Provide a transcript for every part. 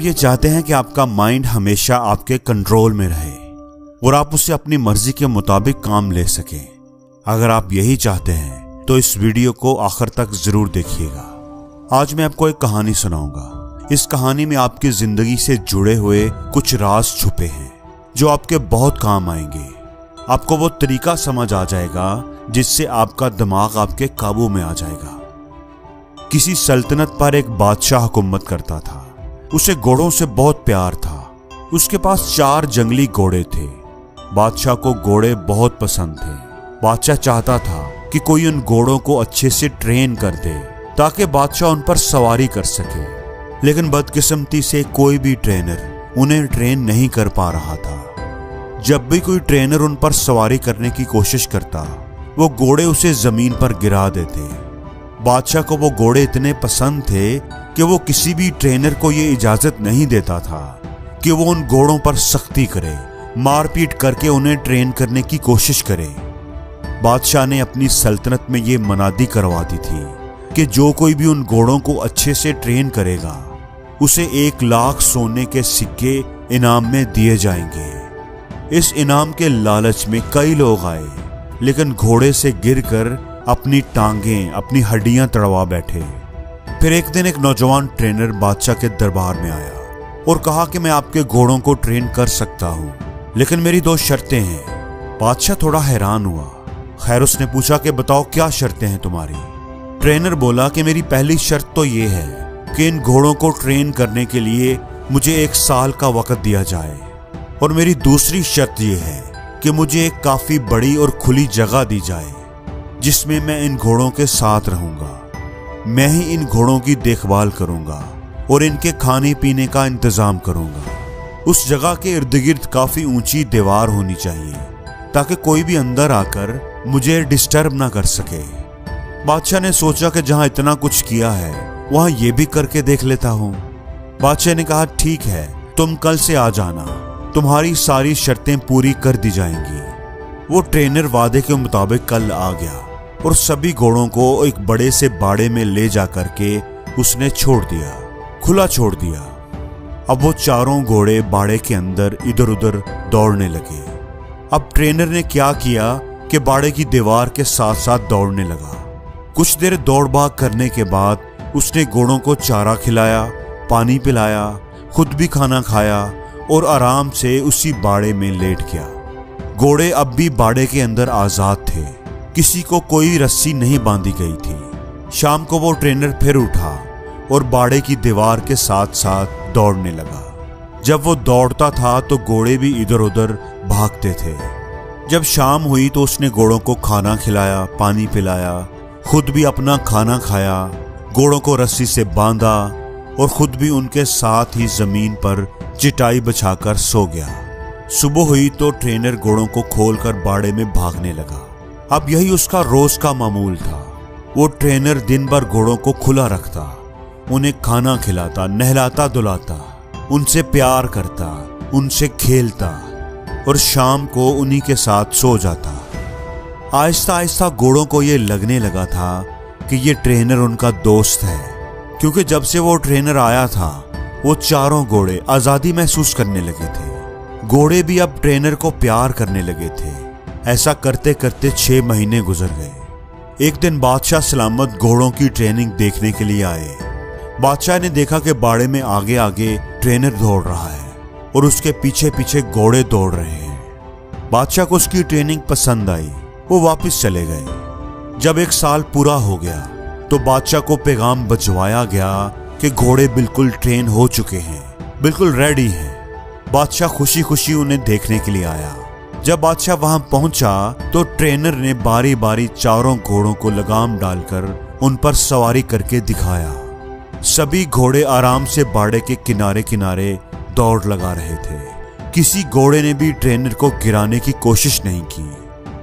ये चाहते हैं कि आपका माइंड हमेशा आपके कंट्रोल में रहे और आप उसे अपनी मर्जी के मुताबिक काम ले सकें। अगर आप यही चाहते हैं तो इस वीडियो को आखिर तक जरूर देखिएगा। आज मैं आपको एक कहानी सुनाऊंगा। इस कहानी में आपकी जिंदगी से जुड़े हुए कुछ राज छुपे हैं जो आपके बहुत काम आएंगे। आपको वो तरीका समझ आ जाएगा जिससे आपका दिमाग आपके काबू में आ जाएगा। किसी सल्तनत पर एक बादशाह हुकूमत करता था। उसे घोड़ों से बहुत प्यार था। उसके पास 4 जंगली घोड़े थे। बादशाह को घोड़े बहुत पसंद थे। बादशाह चाहता था कि कोई उन घोड़ों को अच्छे से ट्रेन कर दे ताकि बादशाह उन पर सवारी कर सके, लेकिन बदकिस्मती से कोई भी ट्रेनर उन्हें ट्रेन नहीं कर पा रहा था। जब भी कोई ट्रेनर उन पर सवारी करने की कोशिश करता, वो घोड़े उसे जमीन पर गिरा देते। बादशाह को वो घोड़े इतने पसंद थे कि वो किसी भी ट्रेनर को ये इजाजत नहीं देता था कि वो उन घोड़ों पर सख्ती करे, मारपीट करके उन्हें ट्रेन करने की कोशिश करे। बादशाह ने अपनी सल्तनत में ये मनादी करवा दी थी कि जो कोई भी उन घोड़ों को अच्छे से ट्रेन करेगा उसे 1 लाख सोने के सिक्के इनाम में दिए जाएंगे। इस इनाम के लालच में कई लोग आए, लेकिन घोड़े से गिरकर अपनी टांगें, अपनी हड्डियां तड़वा बैठे। फिर एक दिन एक नौजवान ट्रेनर बादशाह के दरबार में आया और कहा कि मैं आपके घोड़ों को ट्रेन कर सकता हूं, लेकिन मेरी 2 शर्तें हैं। बादशाह थोड़ा हैरान हुआ। खैर, उसने पूछा कि बताओ क्या शर्तें हैं तुम्हारी। ट्रेनर बोला कि मेरी पहली शर्त तो ये है कि इन घोड़ों को ट्रेन करने के लिए मुझे 1 साल का वक्त दिया जाए, और मेरी दूसरी शर्त यह है कि मुझे एक काफी बड़ी और खुली जगह दी जाए जिसमें मैं इन घोड़ों के साथ रहूंगा। मैं ही इन घोड़ों की देखभाल करूंगा और इनके खाने पीने का इंतजाम करूंगा। उस जगह के इर्द गिर्द काफी ऊंची दीवार होनी चाहिए ताकि कोई भी अंदर आकर मुझे डिस्टर्ब ना कर सके। बादशाह ने सोचा कि जहां इतना कुछ किया है वहां ये भी करके देख लेता हूं। बादशाह ने कहा, ठीक है, तुम कल से आ जाना, तुम्हारी सारी शर्तें पूरी कर दी जाएंगी। वो ट्रेनर वादे के मुताबिक कल आ गया और सभी घोड़ों को एक बड़े से बाड़े में ले जा करके उसने छोड़ दिया, खुला छोड़ दिया। अब वो 4 घोड़े बाड़े के अंदर इधर उधर दौड़ने लगे। अब ट्रेनर ने क्या किया कि बाड़े की दीवार के साथ साथ दौड़ने लगा। कुछ देर दौड़ भाग करने के बाद उसने घोड़ों को चारा खिलाया, पानी पिलाया, खुद भी खाना खाया और आराम से उसी बाड़े में लेट गया। घोड़े अब भी बाड़े के अंदर आजाद थे। किसी को कोई रस्सी नहीं बांधी गई थी। शाम को वो ट्रेनर फिर उठा और बाड़े की दीवार के साथ साथ दौड़ने लगा। जब वो दौड़ता था तो घोड़े भी इधर उधर भागते थे। जब शाम हुई तो उसने घोड़ों को खाना खिलाया, पानी पिलाया, खुद भी अपना खाना खाया, घोड़ों को रस्सी से बांधा और खुद भी उनके साथ ही जमीन पर चटाई बिछाकर सो गया। सुबह हुई तो ट्रेनर घोड़ों को खोलकर बाड़े में भागने लगा। अब यही उसका रोज का मामूल था। वो ट्रेनर दिन भर घोड़ों को खुला रखता, उन्हें खाना खिलाता, नहलाता धुलाता, उनसे प्यार करता, उनसे खेलता और शाम को उन्हीं के साथ सो जाता। आहिस्ता आहिस्ता घोड़ों को ये लगने लगा था कि ये ट्रेनर उनका दोस्त है, क्योंकि जब से वो ट्रेनर आया था वो 4 घोड़े आजादी महसूस करने लगे थे। घोड़े भी अब ट्रेनर को प्यार करने लगे थे। ऐसा करते करते 6 महीने गुजर गए। एक दिन बादशाह सलामत घोड़ों की ट्रेनिंग देखने के लिए आए। बादशाह ने देखा कि बाड़े में आगे आगे ट्रेनर दौड़ रहा है और उसके पीछे पीछे घोड़े दौड़ रहे हैं। बादशाह को उसकी ट्रेनिंग पसंद आई। वो वापस चले गए। जब 1 साल पूरा हो गया तो बादशाह को पैगाम भिजवाया गया कि घोड़े बिल्कुल ट्रेन हो चुके हैं, बिल्कुल रेडी हैं। बादशाह खुशी खुशी उन्हें देखने के लिए आया। जब बादशाह वहां पहुंचा तो ट्रेनर ने बारी बारी 4 घोड़ों को लगाम डालकर उन पर सवारी करके दिखाया। सभी घोड़े आराम से बाड़े के किनारे किनारे दौड़ लगा रहे थे। किसी घोड़े ने भी ट्रेनर को गिराने की कोशिश नहीं की।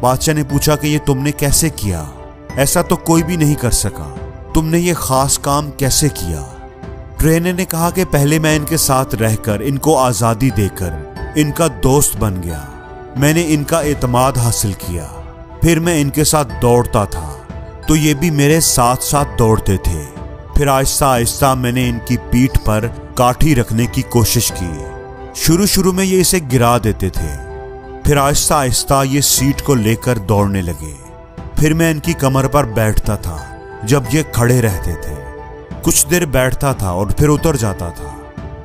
बादशाह ने पूछा कि ये तुमने कैसे किया? ऐसा तो कोई भी नहीं कर सका। तुमने ये खास काम कैसे किया? ट्रेनर ने कहा कि पहले मैं इनके साथ रहकर, इनको आजादी देकर इनका दोस्त बन गया। मैंने इनका एतमाद हासिल किया। फिर मैं इनके साथ दौड़ता था तो ये भी मेरे साथ साथ दौड़ते थे। फिर आहिस्ता आहिस्ता मैंने इनकी पीठ पर काठी रखने की कोशिश की। शुरू शुरू में ये इसे गिरा देते थे, फिर आहिस्ता आहिस्ता ये सीट को लेकर दौड़ने लगे। फिर मैं इनकी कमर पर बैठता था जब ये खड़े रहते थे। कुछ देर बैठता था और फिर उतर जाता था।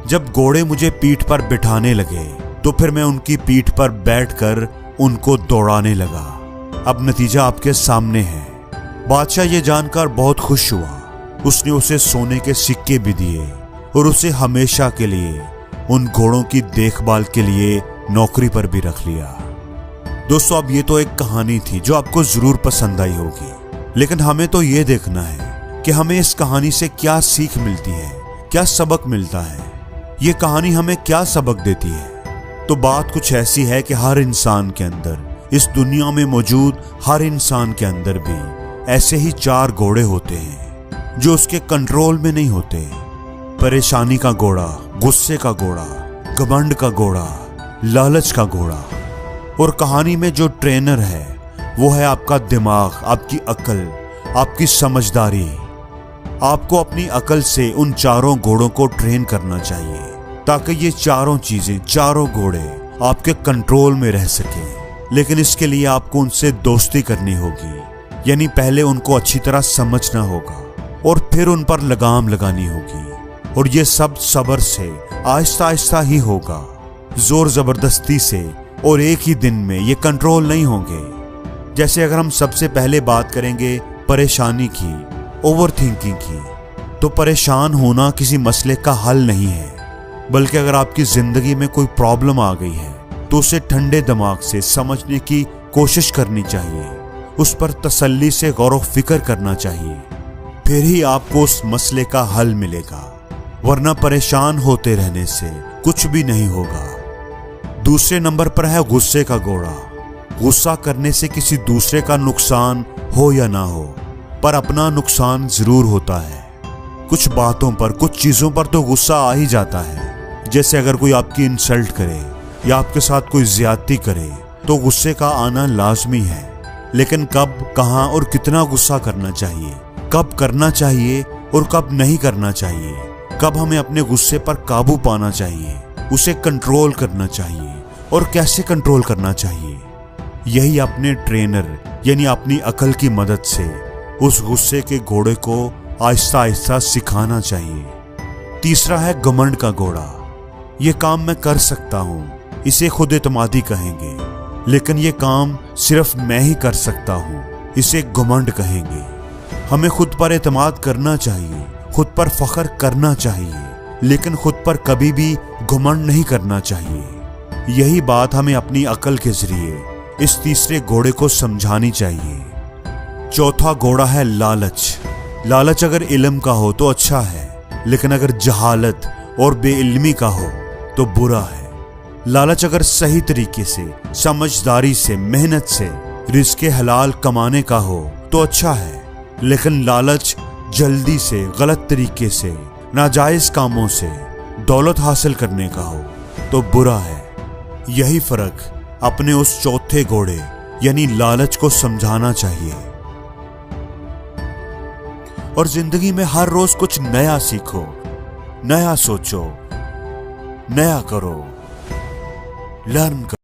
जब घोड़े मुझे पीठ पर बिठाने लगे तो फिर मैं उनकी पीठ पर बैठकर उनको दौड़ाने लगा। अब नतीजा आपके सामने है। बादशाह ये जानकर बहुत खुश हुआ। उसने उसे सोने के सिक्के भी दिए और उसे हमेशा के लिए उन घोड़ों की देखभाल के लिए नौकरी पर भी रख लिया। दोस्तों, अब ये तो एक कहानी थी जो आपको जरूर पसंद आई होगी, लेकिन हमें तो ये देखना है कि हमें इस कहानी से क्या सीख मिलती है, क्या सबक मिलता है। ये कहानी हमें क्या सबक देती है? तो बात कुछ ऐसी है कि हर इंसान के अंदर, इस दुनिया में मौजूद हर इंसान के अंदर भी ऐसे ही 4 घोड़े होते हैं जो उसके कंट्रोल में नहीं होते। परेशानी का घोड़ा, गुस्से का घोड़ा, घमंड का घोड़ा, लालच का घोड़ा। और कहानी में जो ट्रेनर है वो है आपका दिमाग, आपकी अकल, आपकी समझदारी। आपको अपनी अकल से उन 4 घोड़ों को ट्रेन करना चाहिए ताकि ये 4 चीजें, 4 घोड़े आपके कंट्रोल में रह सके। लेकिन इसके लिए आपको उनसे दोस्ती करनी होगी, यानी पहले उनको अच्छी तरह समझना होगा और फिर उन पर लगाम लगानी होगी। और ये सब सब्र से, आहिस्ता आहिस्ता ही होगा। जोर जबरदस्ती से और एक ही दिन में ये कंट्रोल नहीं होंगे। जैसे अगर हम सबसे पहले बात करेंगे परेशानी की, ओवर थिंकिंग की, तो परेशान होना किसी मसले का हल नहीं है, बल्कि अगर आपकी जिंदगी में कोई प्रॉब्लम आ गई है तो उसे ठंडे दिमाग से समझने की कोशिश करनी चाहिए। उस पर तसल्ली से गौर फिक्र करना चाहिए, फिर ही आपको उस मसले का हल मिलेगा। वरना परेशान होते रहने से कुछ भी नहीं होगा। दूसरे नंबर पर है गुस्से का घोड़ा। गुस्सा करने से किसी दूसरे का नुकसान हो या ना हो, पर अपना नुकसान जरूर होता है। कुछ बातों पर, कुछ चीजों पर तो गुस्सा आ ही जाता है। जैसे अगर कोई आपकी इंसल्ट करे या आपके साथ कोई ज्यादती करे तो गुस्से का आना लाजमी है। लेकिन कब, कहां और कितना गुस्सा करना चाहिए, कब करना चाहिए और कब नहीं करना चाहिए, कब हमें अपने गुस्से पर काबू पाना चाहिए, उसे कंट्रोल करना चाहिए और कैसे कंट्रोल करना चाहिए, यही अपने ट्रेनर यानी अपनी अकल की मदद से उस गुस्से के घोड़े को आहिस्ता आहिस्ता सिखाना चाहिए। तीसरा है घमंड का घोड़ा। ये काम मैं कर सकता हूं, इसे खुद एतमादी कहेंगे। लेकिन ये काम सिर्फ मैं ही कर सकता हूं, इसे घमंड कहेंगे। हमें खुद पर एतमाद करना चाहिए, खुद पर फख्र करना चाहिए, लेकिन खुद पर कभी भी घमंड नहीं करना चाहिए। यही बात हमें अपनी अकल के जरिए इस तीसरे घोड़े को समझानी चाहिए। चौथा घोड़ा है लालच। लालच अगर इल्म का हो तो अच्छा है, लेकिन अगर जहालत और बेइल्मी का हो तो बुरा है। लालच अगर सही तरीके से, समझदारी से, मेहनत से रिज़्क़े हलाल कमाने का हो तो अच्छा है, लेकिन लालच जल्दी से, गलत तरीके से, नाजायज कामों से दौलत हासिल करने का हो तो बुरा है। यही फर्क अपने उस चौथे घोड़े यानी लालच को समझाना चाहिए। और जिंदगी में हर रोज कुछ नया सीखो, नया सोचो, नया करो, लर्न करो।